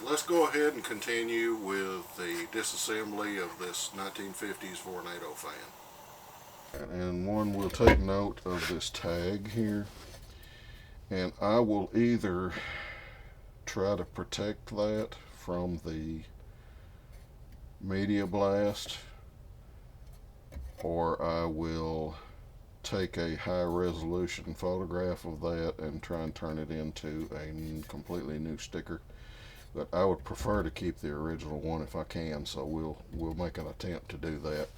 let's go ahead and continue with the disassembly of this 1950s Vornado fan. And one will take note of this tag here, and I will either try to protect that from the media blast, or I will take a high resolution photograph of that and try and turn it into a completely new sticker. But I would prefer to keep the original one if I can, so we'll make an attempt to do that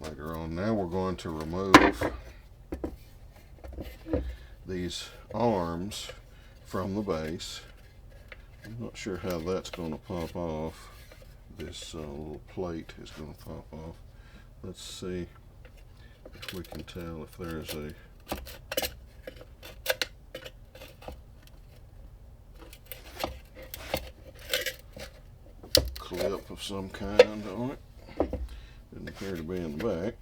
later on. Now we're going to remove these arms from the base. I'm not sure how that's going to pop off. This little plate is going to pop off. Let's see if we can tell if there's a clip of some kind on it. Didn't appear to be in the back.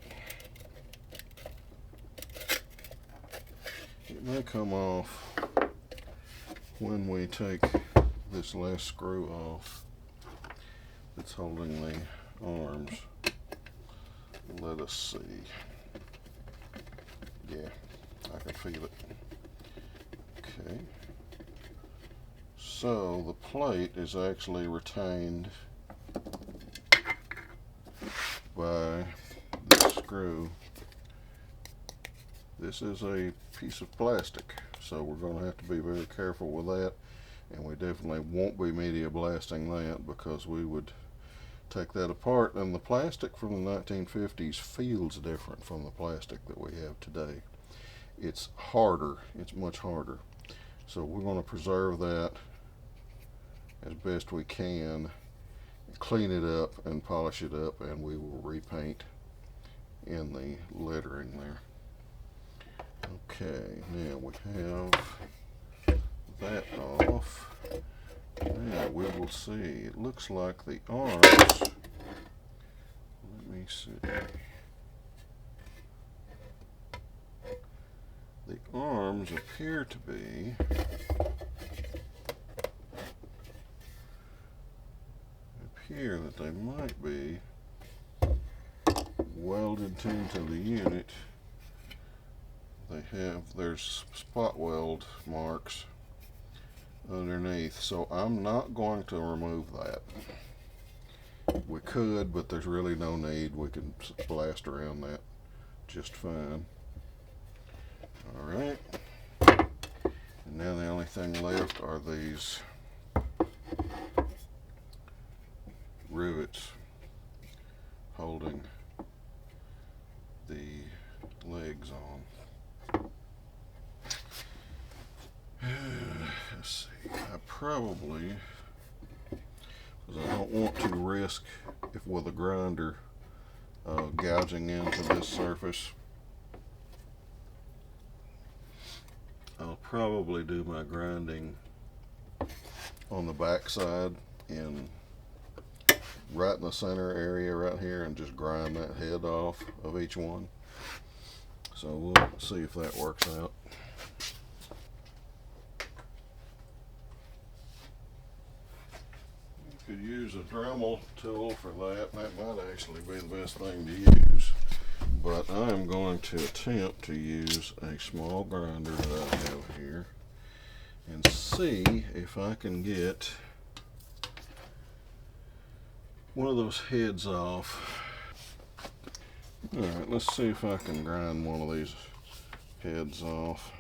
It may come off when we take this last screw off that's holding the arms. Let us see. Yeah, I can feel it. Okay. So the plate is actually retained by this screw. This is a piece of plastic, so we're going to have to be very careful with that, and we definitely won't be media blasting that because we would take that apart, and the plastic from the 1950s feels different from the plastic that we have today. It's harder, it's much harder, so we're going to preserve that as best we can, clean it up and polish it up, and we will repaint in the lettering there. Okay, now we have that off. Now we will see. It looks like the arms, let me see. The arms appear that they might be welded into the unit. There's spot weld marks underneath, so I'm not going to remove that. We could, but there's really no need. We can blast around that just fine. Alright, and now the only thing left are these rivets holding the legs on. Let's see, I probably, because I don't want to risk, if with a grinder, gouging into this surface, I'll probably do my grinding on the back side right in the center area right here, and just grind that head off of each one. So we'll see if that works out. You could use a Dremel tool for that. That might actually be the best thing to use. But I'm going to attempt to use a small grinder that I have here and see if I can get one of those heads off. Alright, let's see if I can grind one of these heads off.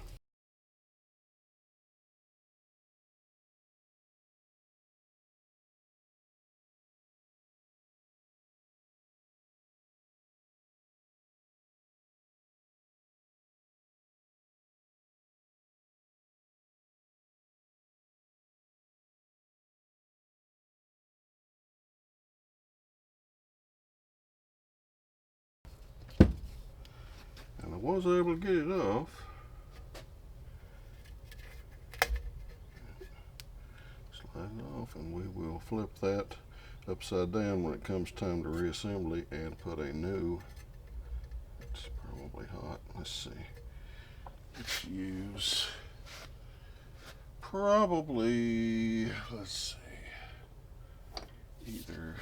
And I was able to get it off. Slide it off, and we will flip that upside down when it comes time to reassembly and put a new, it's probably hot, let's see, let's use probably, let's see, either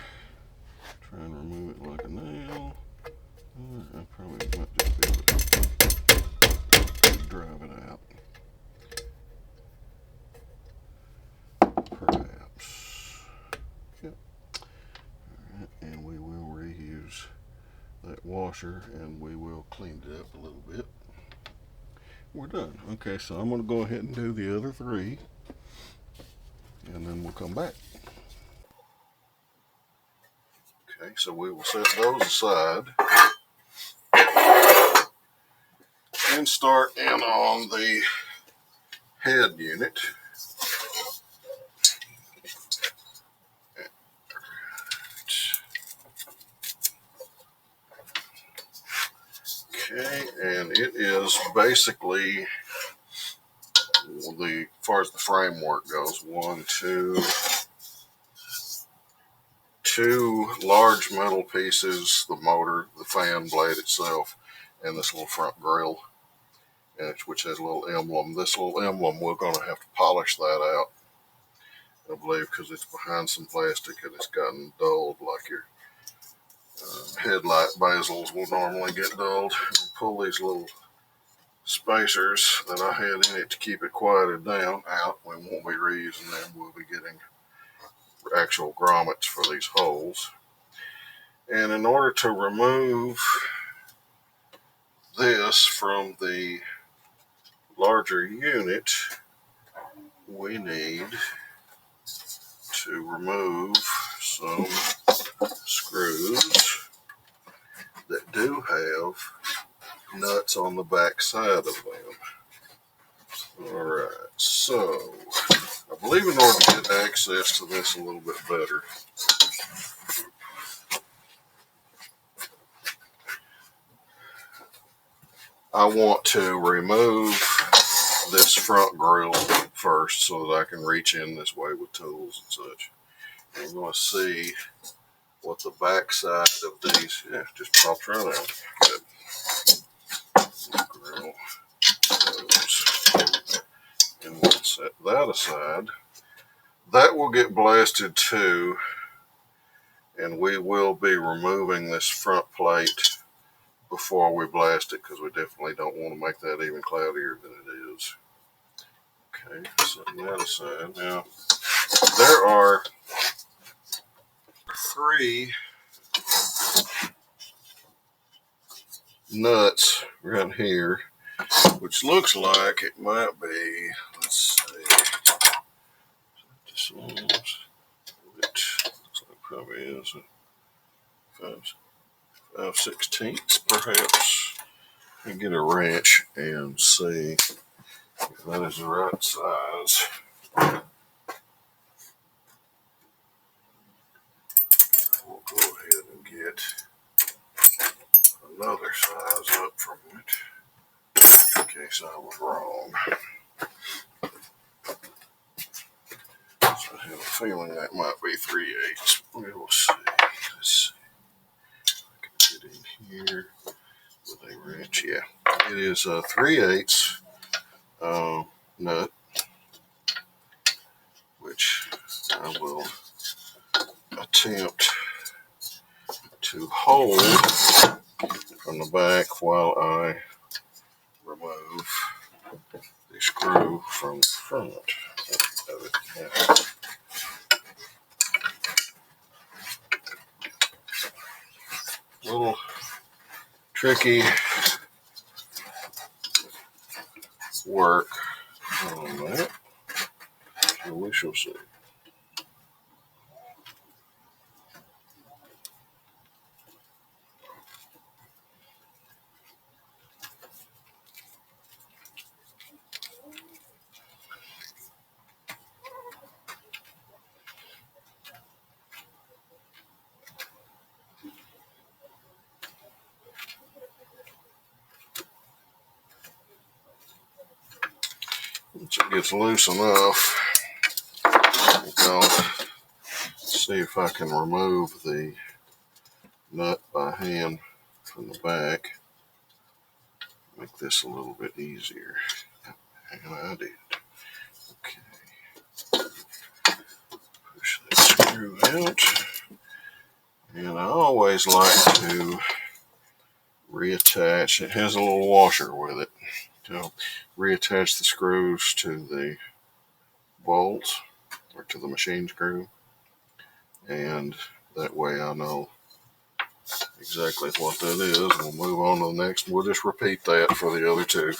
try and remove it like a nail, or I probably might just be able to drive it out. Perhaps. Yep. Alright, and we will reuse that washer and we will clean it up a little bit. We're done. Okay, so I'm going to go ahead and do the other three and then we'll come back. Okay, so we will set those aside and start in on the head unit. Okay, and it is basically, as far as the framework goes, two large metal pieces, the motor, the fan blade itself, and this little front grill, which has a little emblem. This little emblem, we're going to have to polish that out, I believe, because it's behind some plastic and it's gotten dulled like your headlight bezels will normally get dulled. We'll pull these little spacers that I had in it to keep it quieted down out. We won't be reusing them. We'll be getting actual grommets for these holes. And in order to remove this from the larger unit, we need to remove some screws that do have nuts on the back side of them. Alright, so I believe in order to get access to this a little bit better, I want to remove this front grill first so that I can reach in this way with tools and such. And we're going to see what the back side of these, just pops right out. Good. Grill those. And we'll set that aside. That will get blasted too, and we will be removing this front plate before we blast it because we definitely don't want to make that even cloudier than it is. Okay, setting that aside. Now, there are three nuts right here, which looks like it might be, let's see, this one, which looks like probably is a 5/16 perhaps. And get a wrench and see if that is the right size. We'll go ahead and get another size up from it in case I was wrong. So I have a feeling that might be 3/8. We will see. Let's see. I can get in here with a wrench. Yeah, it is a 3/8 nut, which I will attempt to hold from the back while I remove the screw from the front of it. Yeah. Little tricky work on that, so we shall see. Once it gets loose enough, I'll see if I can remove the nut by hand from the back. Make this a little bit easier. And I did. Okay. screw out. And I always like to reattach. It has a little washer with it. So reattach the screws to the bolts or to the machine screw. And that way I know exactly what that is. We'll move on to the next. We'll just repeat that for the other two.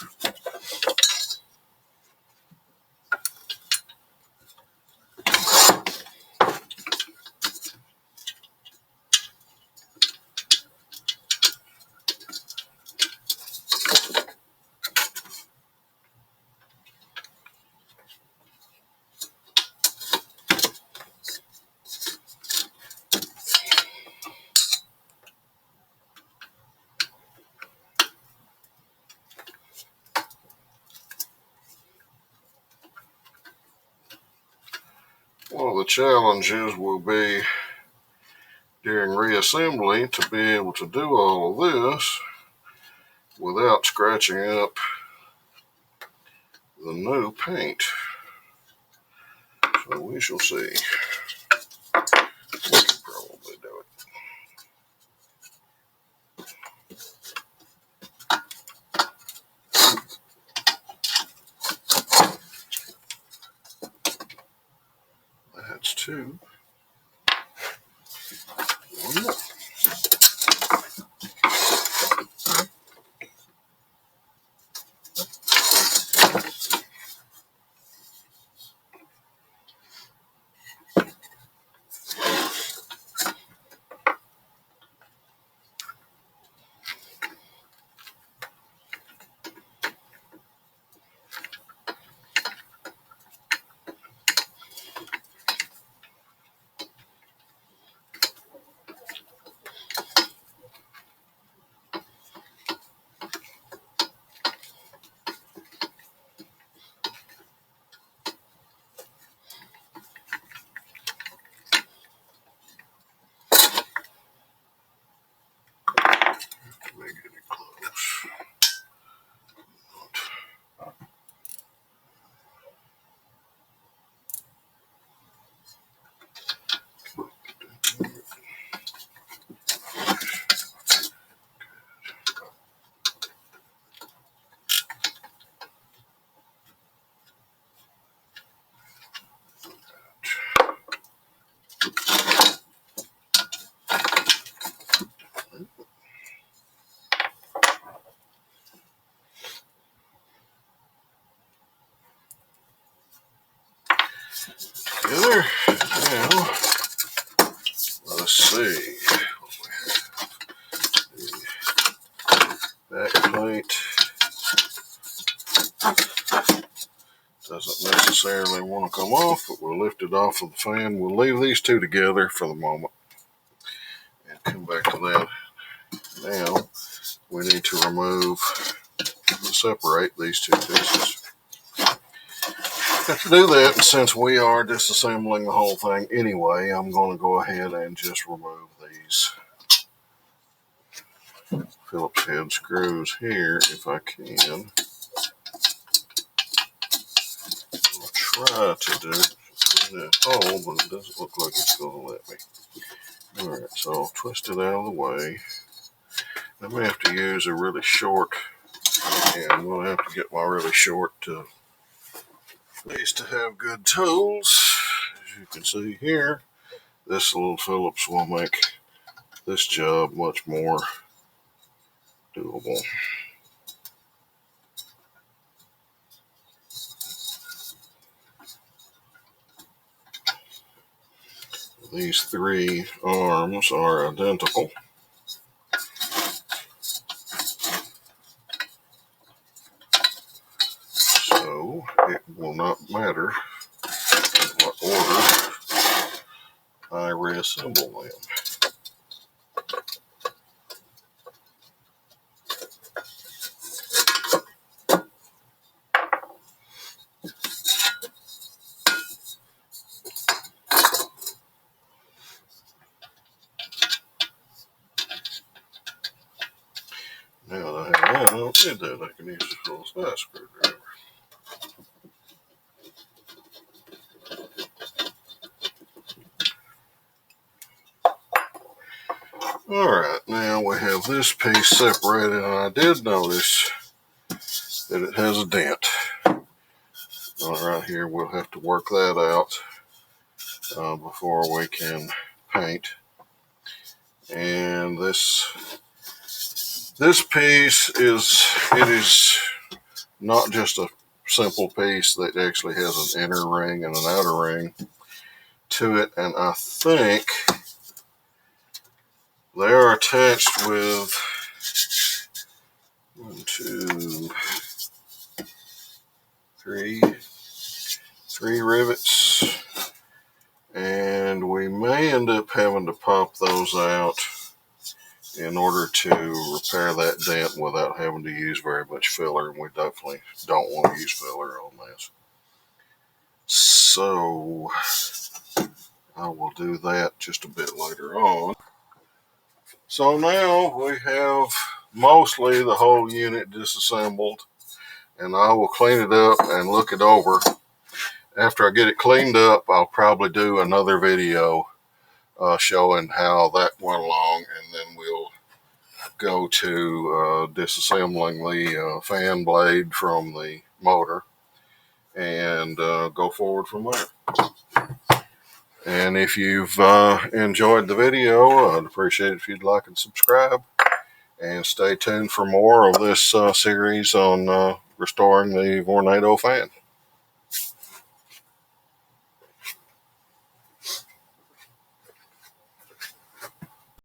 One of the challenges will be during reassembly to be able to do all of this without scratching up the new paint. So we shall see. We can probably do it. That's two. One more. Make it close. Together. Now, let's see. The back plate doesn't necessarily want to come off, but we'll lift it off of the fan. We'll leave these two together for the moment and come back to that. Now, we need to separate these two pieces. To do that, since we are disassembling the whole thing anyway, I'm going to go ahead and just remove these Phillips head screws here if I can. I'll try to do it in that hole, but it doesn't look like it's going to let me. Alright, so I'll twist it out of the way. I may have to use a really short, and I'm going to have to get my really short these to have good tools. As you can see here, this little Phillips will make this job much more doable. These three arms are identical. So it will not matter in what order I reassemble them. Now that I have that, I don't need that. I can use a full size screwdriver. Alright, now we have this piece separated, and I did notice that it has a dent. Right here, we'll have to work that out before we can paint. And this piece is not just a simple piece that actually has an inner ring and an outer ring to it, and I think they are attached with 1, 2, 3 rivets, and we may end up having to pop those out in order to repair that dent without having to use very much filler, and we definitely don't want to use filler on this. So I will do that just a bit later on. So now we have mostly the whole unit disassembled, and I will clean it up and look it over. After I get it cleaned up, I'll probably do another video showing how that went along, and then we'll go to disassembling the fan blade from the motor and go forward from there. And if you've enjoyed the video, I'd appreciate it if you'd like and subscribe, and stay tuned for more of this series on restoring the Vornado fan.